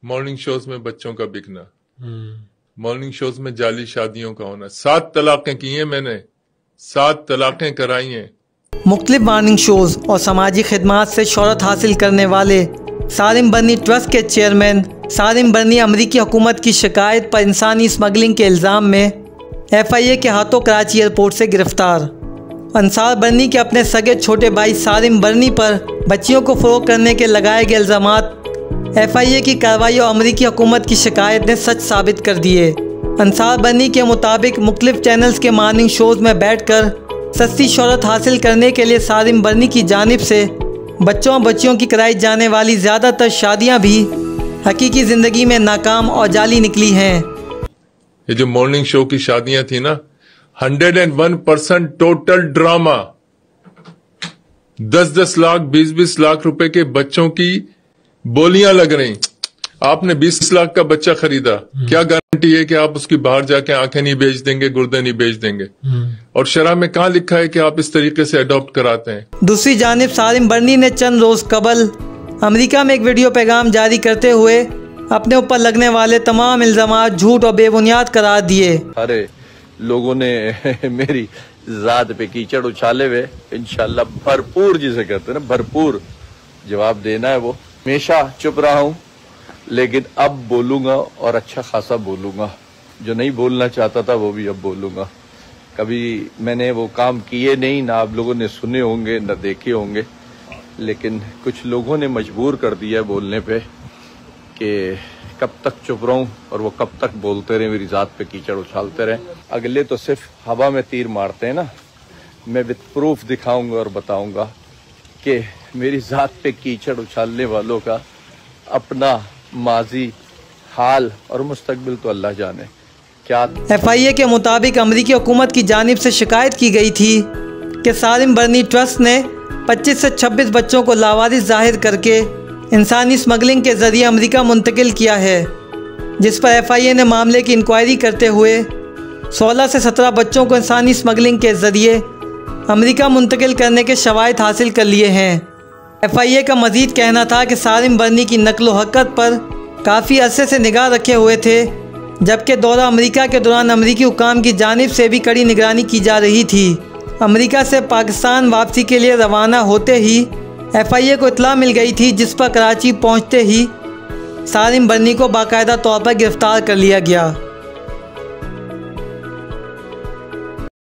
Morning shows में बच्चों का बिकना, मॉर्निंग शोज में जाली शादियों का होना। 7 तलाकें की हैं मैंने, 7 तलाकें कराई हैं। मुख्तलिफ मॉर्निंग शोज और समाजी खिदमात से शोहरत हासिल करने वाले सालिम बर्नी ट्रस्ट के चेयरमैन सालिम बर्नी अमरीकी हुकूमत की शिकायत पर इंसानी स्मगलिंग के इल्ज़ाम में FIA के हाथों कराची एयरपोर्ट से गिरफ्तार। अंसार बर्नी के अपने सगे छोटे भाई सालिम बर्नी पर बच्चियों को फ़रोग़ करने के लगाए गए इल्ज़ामात FIA की कार्रवाई और अमरीकी हुकूमत की शिकायत ने सच साबित कर दिए। अंसार बर्नी के मुताबिक मुख्तलिफ चैनल्स के मॉर्निंग शोज़ में बैठकर सस्ती शोहरत हासिल करने के लिए सालिम बर्नी की जानिब से बच्चों और बच्चियों की कराई जाने वाली ज़्यादातर शादियां भी हकीकी ज़िंदगी में नाकाम और जाली निकली हैं। ये जो मॉर्निंग शो की शादियां थी ना, 101% टोटल ड्रामा। 10-10 लाख 20-20 लाख रुपए के बच्चों की बोलियां लग रही। आपने 20 लाख का बच्चा खरीदा, क्या गारंटी है कि आप उसकी बाहर जाके आंखें नहीं बेच देंगे, गुर्दे नहीं बेच देंगे? और शरह में कहाँ लिखा है कि आप इस तरीके से अडॉप्ट कराते हैं? दूसरी जानिब सालिम बर्नी ने चंद रोज कबल अमेरिका में एक वीडियो पैगाम जारी करते हुए अपने ऊपर लगने वाले तमाम इल्जामात झूठ और बेबुनियाद करार दिए। अरे लोगों ने मेरी जात पे कीचड़ उछाले हुए, इंशाल्लाह भरपूर, जिसे कहते हैं ना भरपूर जवाब देना है। वो हमेशा चुप रहा हूँ, लेकिन अब बोलूंगा और अच्छा खासा बोलूंगा। जो नहीं बोलना चाहता था वो भी अब बोलूंगा। कभी मैंने वो काम किए नहीं, ना आप लोगों ने सुने होंगे ना देखे होंगे, लेकिन कुछ लोगों ने मजबूर कर दिया बोलने पे कि कब तक चुप रहूं और वो कब तक बोलते रहे, मेरी जात पे कीचड़ उछालते रहे। अगले तो सिर्फ हवा में तीर मारते हैं ना, मैं विद प्रूफ दिखाऊंगा और बताऊंगा कि मेरी जात पे कीचड़ उछालने वालों का अपना माजी, हाल और मुस्तकबिल तो अल्लाह जाने। क्या FIA के मुताबिक अमरीकी हुकूमत की जानिब से शिकायत की गई थी कि सालिम बर्नी ट्रस्ट ने 25 से 26 बच्चों को लावारिस जाहिर करके इंसानी स्मगलिंग के ज़रिए अमेरिका मुंतकिल किया है, जिस पर FIA ने मामले की इंक्वायरी करते हुए 16 से 17 बच्चों को इंसानी स्मगलिंग के ज़रिए अमेरिका मुंतकिल करने के शवाहिद हासिल कर लिए हैं। FIA का मज़ीद कहना था कि सालिम बर्नी की नकलो हरकत पर काफ़ी अरसे से निगाह रखे हुए थे, जबकि दौरा अमेरिका के दौरान अमेरिकी हुकाम की जानिब से भी कड़ी निगरानी की जा रही थी। अमेरिका से पाकिस्तान वापसी के लिए रवाना होते ही FIA को इत्तला मिल गई थी, जिस पर कराची पहुंचते ही सालिम बर्नी को बाकायदा तौर पर गिरफ्तार कर लिया गया।